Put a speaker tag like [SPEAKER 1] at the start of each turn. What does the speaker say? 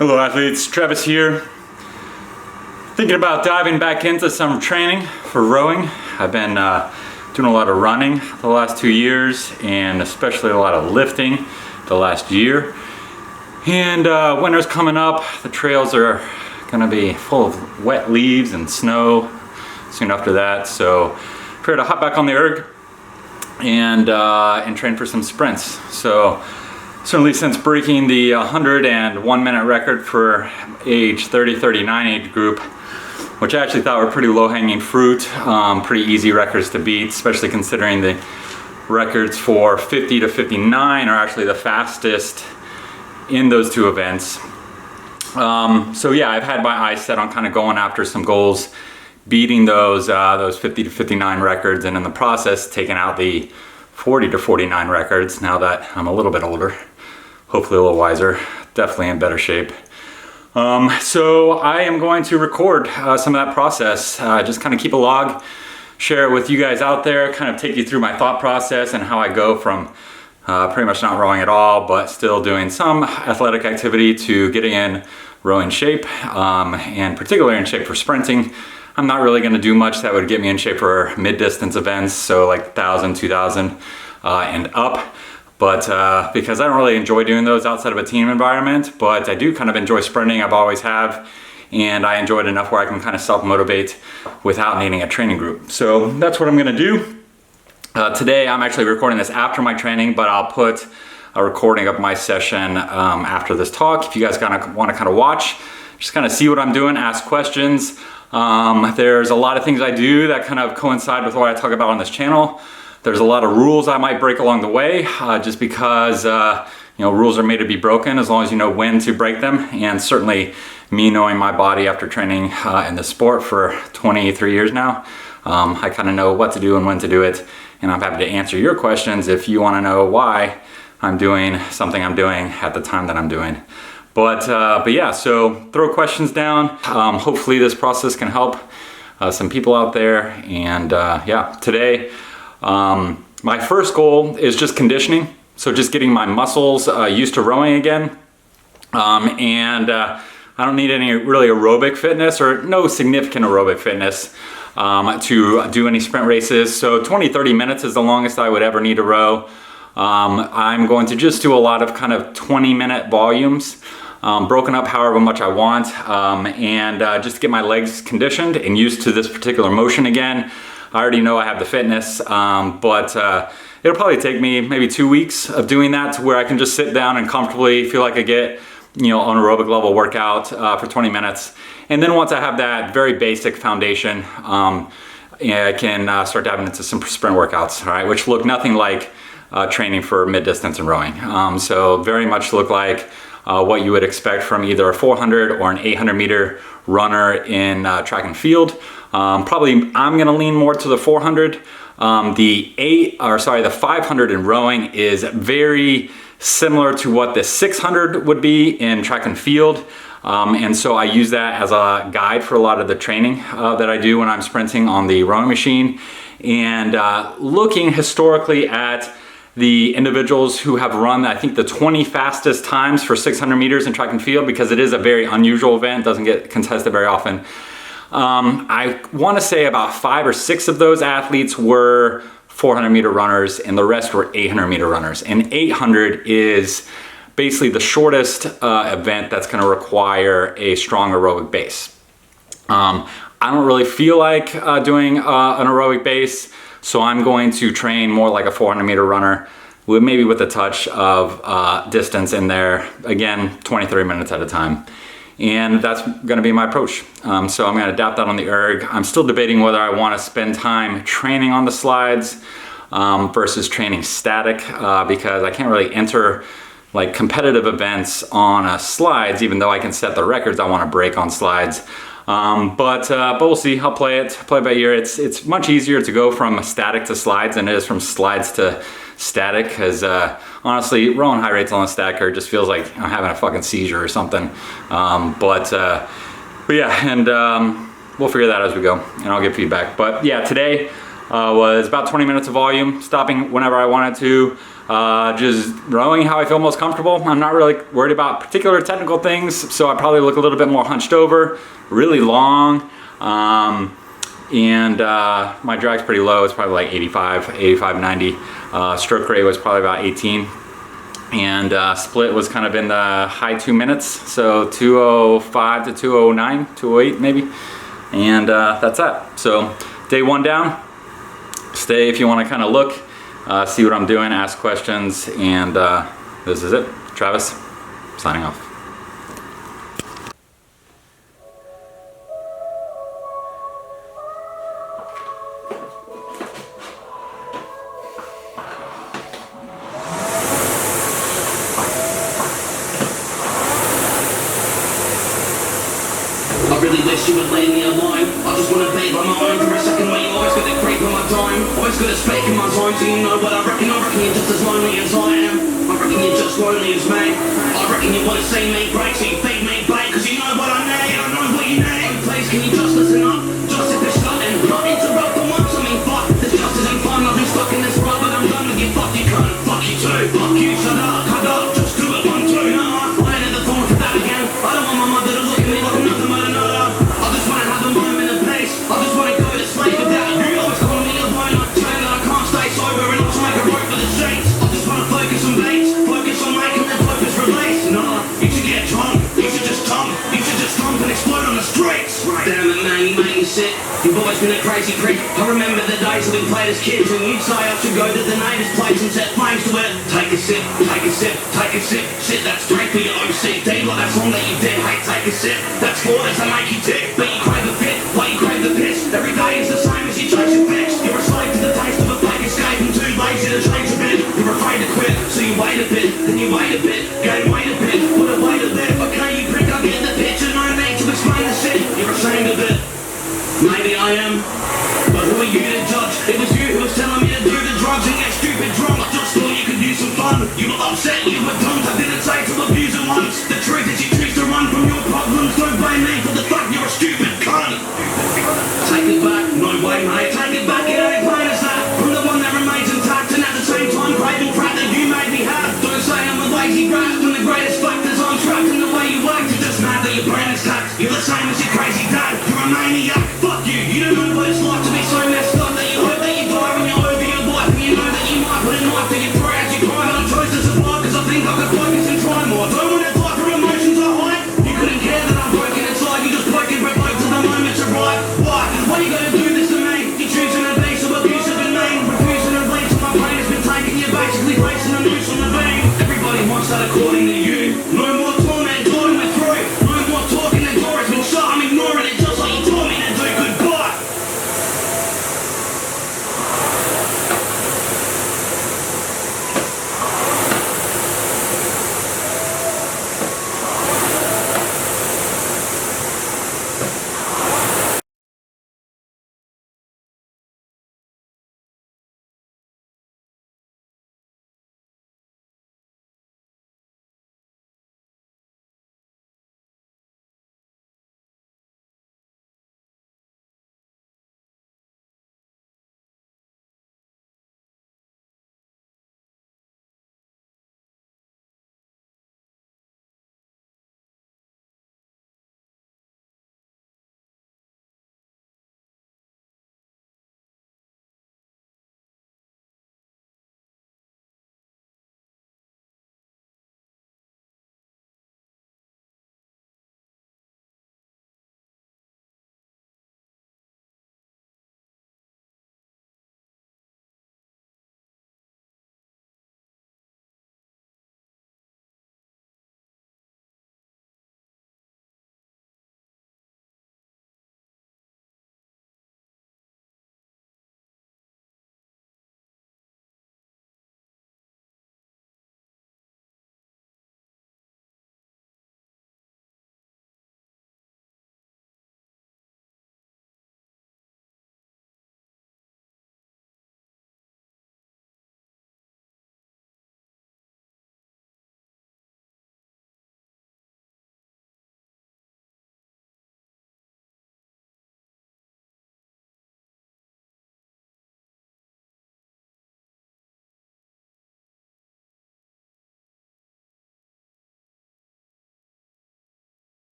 [SPEAKER 1] Hello athletes, Travis here. Thinking about diving back into some training for rowing. I've been doing a lot of running the last 2 years and especially a lot of lifting the last year. And winter's coming up, the trails are gonna be full of wet leaves and snow soon after that. So figured to hop back on the erg and train for some sprints. So certainly since breaking the 101 minute record for age 30-39 age group, which I actually thought were pretty low-hanging fruit, pretty easy records to beat, especially considering the records for 50 to 59 are actually the fastest in those two events. So yeah, I've had my eyes set on kind of going after some goals, beating those 50 to 59 records, and in the process taking out the 40 to 49 records now that I'm a little bit older, hopefully a little wiser, definitely in better shape. So I am going to record some of that process, just kind of keep a log, share it with you guys out there, kind of take you through my thought process and how I go from pretty much not rowing at all, but still doing some athletic activity to getting in rowing shape, and particularly in shape for sprinting. I'm not really going to do much that would get me in shape for mid-distance events, so like 1,000, 2,000 and up. But because I don't really enjoy doing those outside of a team environment, but I do kind of enjoy sprinting, I've always have, and I enjoy it enough where I can kind of self-motivate without needing a training group. So that's what I'm gonna do. Today I'm actually recording this after my training, but I'll put a recording of my session after this talk. If you guys wanna kind of watch, just kind of see what I'm doing, ask questions. There's a lot of things I do that kind of coincide with what I talk about on this channel. There's a lot of rules I might break along the way, just because rules are made to be broken as long as you know when to break them. And certainly me knowing my body after training in the sport for 23 years now, I kind of know what to do and when to do it. And I'm happy to answer your questions if you want to know why I'm doing something I'm doing at the time that I'm doing. But yeah, so throw questions down. Hopefully this process can help some people out there. And yeah, today, my first goal is just conditioning. So just getting my muscles used to rowing again. I don't need any really aerobic fitness or no significant aerobic fitness to do any sprint races. So 20-30 minutes is the longest I would ever need to row. I'm going to just do a lot of kind of 20-minute volumes, broken up however much I want, and just get my legs conditioned and used to this particular motion again. I already know I have the fitness, but it'll probably take me maybe 2 weeks of doing that to where I can just sit down and comfortably feel like I get, an aerobic level workout for 20 minutes. And then once I have that very basic foundation, I can start diving into some sprint workouts, all right, which look nothing like training for mid-distance and rowing. So very much look like what you would expect from either a 400 or an 800 meter runner in track and field. Probably I'm gonna lean more to the 400. The 500 in rowing is very similar to what the 600 would be in track and field. And so I use that as a guide for a lot of the training that I do when I'm sprinting on the rowing machine. And looking historically at the individuals who have run, I think, the 20 fastest times for 600 meters in track and field, because it is a very unusual event, doesn't get contested very often. I want to say about 5 or 6 of those athletes were 400 meter runners and the rest were 800 meter runners. And 800 is basically the shortest event that's going to require a strong aerobic base. I don't really feel like doing an aerobic base, so I'm going to train more like a 400 meter runner, maybe with a touch of distance in there. Again, 20-30 minutes at a time. And that's gonna be my approach. So I'm gonna adapt that on the erg. I'm still debating whether I wanna spend time training on the slides versus training static, because I can't really enter like competitive events on slides, even though I can set the records I wanna break on slides. But we'll see. I'll play it by ear. It's much easier to go from static to slides than it is from slides to static, because honestly, rowing high rates on the stacker just feels like I'm having a fucking seizure or something. But yeah, and we'll figure that as we go, and I'll give feedback. But yeah, today was about 20 minutes of volume, stopping whenever I wanted to. just rowing how I feel most comfortable. I'm not really worried about particular technical things, so I probably look a little bit more hunched over, really long, and my drag's pretty low. It's probably like 85, 90. Stroke rate was probably about 18. And split was kind of in the high 2 minutes, so 2:05 to 2:09, 2:08 maybe, and that's that. So day one down. Stay if you want to kind of look, see what I'm doing, ask questions, and this is it. Travis, signing off.
[SPEAKER 2] I really wish you would lay me a line. I just wanna be by my own for a second where you always got to creep on my time. Always got to speak in my time, so you know what I reckon. I reckon you're just as lonely as I am. I reckon you're just lonely as me. I reckon you wanna see me break, so you feed me bait, cause you know what I need. I know what you need. Oh please, can you just listen up? Just if it's starting, not interrupt for once. I mean fuck, this just isn't fun. I've been stuck in this rut, but I'm done with you. Fuck you cunt, fuck you too. Fuck you, shut up, cut up, just do it 1, 2. Nah, I ain't ever falling for that again. I don't want my mother to look at me like I'm nothing but another. I just wanna have a moment of peace. I just wanna go to sleep without you. Always calling me a loner, saying that I can't stay sober and I'll make a rope for the sheets. I just wanna focus on beats, focus on making the focus release. Nah, you should get drunk, you should just stomp and explode on the streets. Damn it man, you made me sick. You've always been a crazy prick. I remember the days that we played as kids and you'd say I should go to the neighbour's place and set flames to it. Take a sip, take a sip, take a sip. Shit, that's straight for your OCD. Like that song that you did, hey, take a sip. That's orders that make you tick. But you crave a bit, like you crave the piss. Every day is the same as you chase your fix. You're a slave to the taste of a fake escape and too lazy to change a bit. You're afraid to quit, so you wait a bit, then you wait a bit, gain weight a bit, put a weight a bit. Okay, you prick, I get the picture, no need to explain the shit. You're ashamed of it. Maybe I am, but who are you to judge? It was you who was telling me to do the drugs and get stupid drunk. I just thought you could use some fun. You were upset, you were dumped. I didn't say to abuse